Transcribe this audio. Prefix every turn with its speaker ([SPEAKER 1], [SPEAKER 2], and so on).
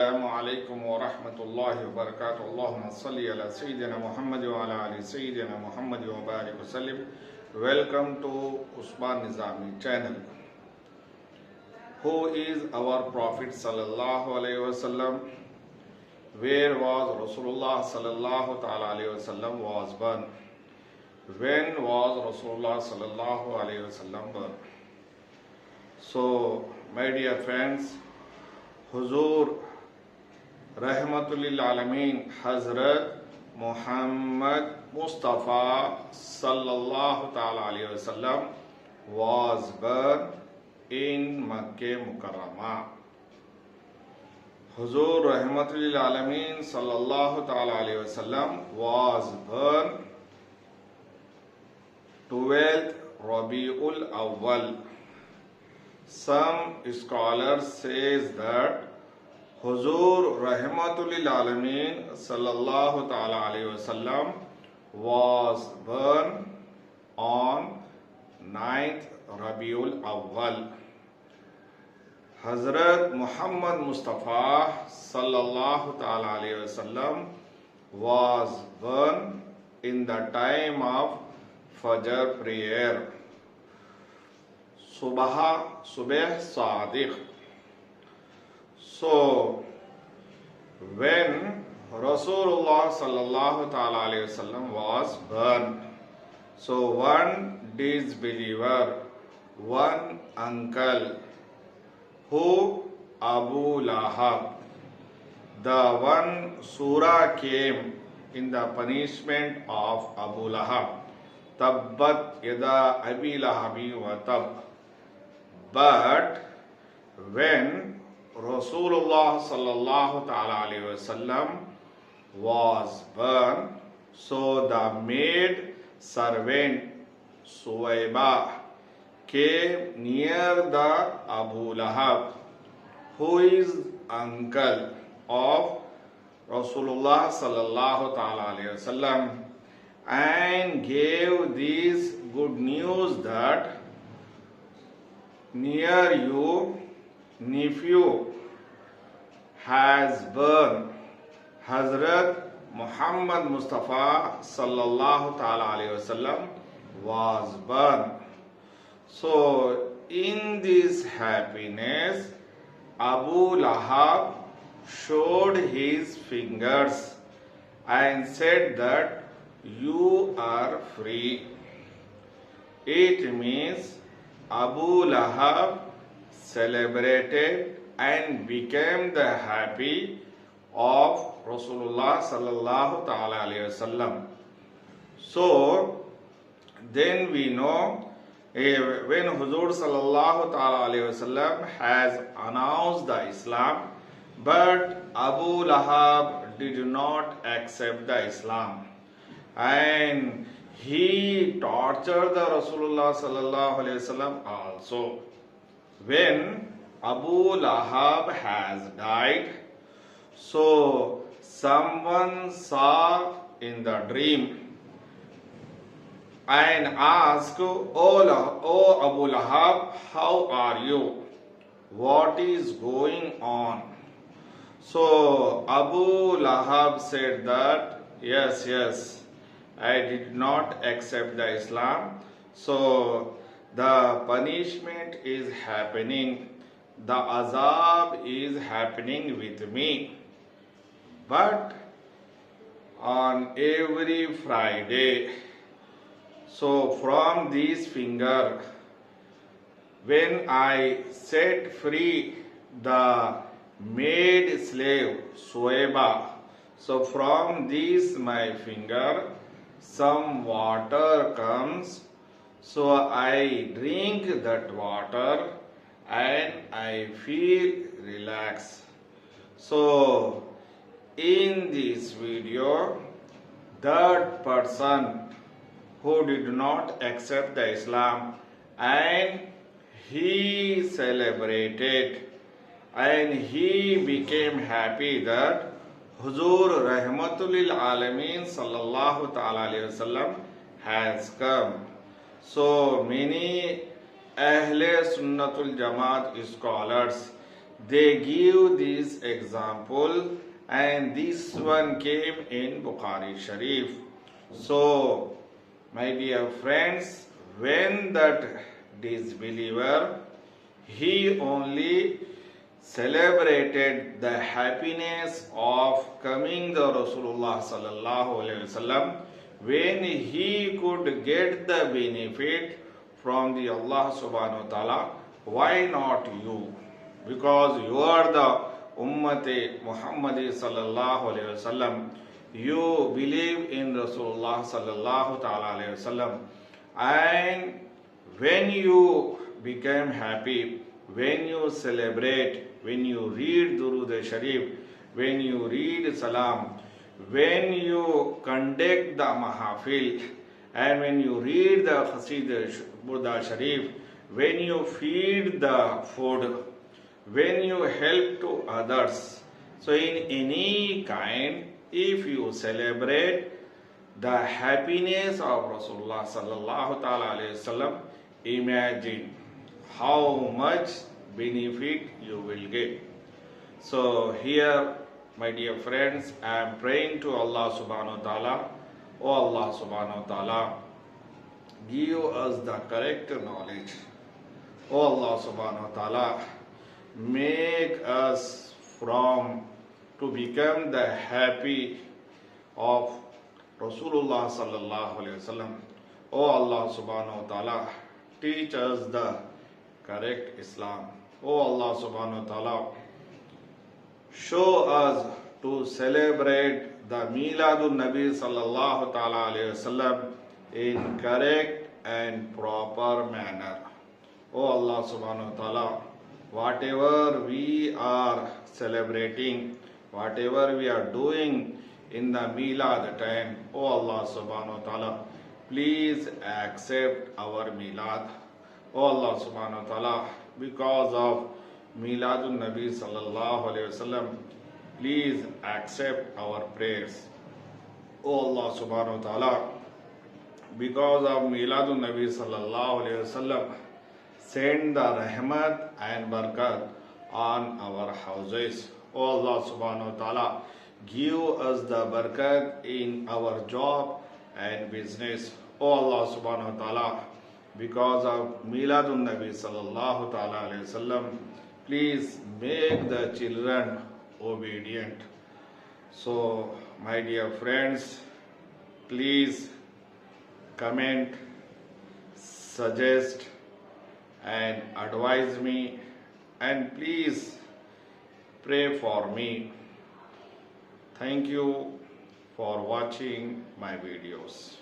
[SPEAKER 1] السلام عليكم ورحمة الله وبركاته. اللهم صل على سيدنا محمد وعلى آل سيدنا محمد وبارك وسلم. Welcome to Usman Nizami channel. Who is our Prophet sallallahu alaihi wasallam? Where was Rasulullah sallallahu alaihi wasallam was born? When was Rasulullah sallallahu alaihi wasallam born? So, my dear friends, Huzur Rahmatul lil Alameen Hazrat Muhammad Mustafa sallallahu ta'ala alayhi wasallam was born in Makkah Mukarramah. Huzur Rahmatul lil Alameen sallallahu ta'ala alayhi wasallam was born 12th Rabiul Awwal. Some scholars says that Huzur Rahmatul lil Alameen sallallahu ta'ala alayhi wasallam was born on 9th Rabiul Awwal. Hazrat Muhammad Mustafa sallallahu ta'ala alayhi wasallam was born in the time of Fajr prayer. Subh Sadiq. So, when Rasulullah sallallahu ta'ala alayhi wasallam was born, so one disbeliever, one uncle, who Abu Lahab, the one surah came in the punishment of Abu Lahab, Tabbat yada Abi Lahabi wa tab. But when Rasulullah sallallahu ta'ala alayhi wasallam was born, so the maid servant Suwaiba came near the Abu Lahab, who is uncle of Rasulullah sallallahu ta'ala alayhi wasallam, and gave this good news that near you nephew has born. Hazrat Muhammad Mustafa sallallahu ta'ala alayhi wasallam was born. So in this happiness, Abu Lahab showed his fingers and said that you are free. It means Abu Lahab celebrated and became the happy of Rasulullah sallallahu ta'ala alayhi wasallam. So then we know when Huzur sallallahu ta'ala alayhi wasallam has announced the Islam, but Abu Lahab did not accept the Islam, and he tortured the Rasulullah sallallahu alayhi wasallam also. When Abu Lahab has died, so someone saw in the dream and asked, "O Abu Lahab, how are you? What is going on?" So Abu Lahab said that, yes, I did not accept the Islam. So the punishment is happening, the azab is happening with me. But on every Friday, so from this finger, when I set free the maid slave Suwaiba, so from this my finger some water comes, so I drink that water and I feel relaxed. So in this video, that person who did not accept the Islam and he celebrated and he became happy that Huzur Rahmatul lil Alameen sallallahu ta'ala alayhi wasallam has come. So many Ahle Sunnatul Jamaat scholars, they give this example, and this one came in Bukhari Sharif. So, my dear friends, when that disbeliever, he only celebrated the happiness of coming the Rasulullah sallallahu alaihi wasallam, when he could get the benefit from the Allah subhanahu wa ta'ala. Why not you? Because you are the Ummati Muhammadi sallallahu alaihi wasallam. You believe in Rasulullah sallallahu ta'ala alaihi wasallam, and when you become happy, when you celebrate, when you read Durood Sharif, when you read Salam, when you conduct the Mahafil, and when you read the Qasid Burda Sharif, when you feed the food, when you help to others, so in any kind, if you celebrate the happiness of Rasulullah sallallahu ta'ala alayhi wasallam, imagine how much benefit you will get. So here, my dear friends, I am praying to Allah subhanahu wa ta'ala. Oh Allah subhanahu wa ta'ala, give us the correct knowledge. Oh Allah subhanahu wa ta'ala, make us to become the happy of Rasulullah sallallahu alaihi wasallam. Oh Allah subhanahu wa ta'ala, teach us the correct Islam. Oh Allah subhanahu wa ta'ala, show us to celebrate the Miladun Nabi sallallahu ta'ala alayhi wasallam in correct and proper manner. Oh Allah subhanahu wa ta'ala, whatever we are celebrating, whatever we are doing in the Milad time, oh Allah subhanahu wa ta'ala, please accept our Milad. Oh Allah subhanahu wa ta'ala, because of Miladun Nabi sallallahu alayhi wasallam, please accept our prayers. Oh Allah subhanahu wa ta'ala, because of Miladun Nabi sallallahu alayhi wasallam, send the rahmat and barakat on our houses. Oh Allah subhanahu wa ta'ala, give us the barakat in our job and business. Oh Allah subhanahu wa ta'ala, because of Miladun Nabi sallallahu ta'ala alayhi wasallam, please make the children obedient. So, my dear friends, please comment, suggest, and advise me, and please pray for me. Thank you for watching my videos.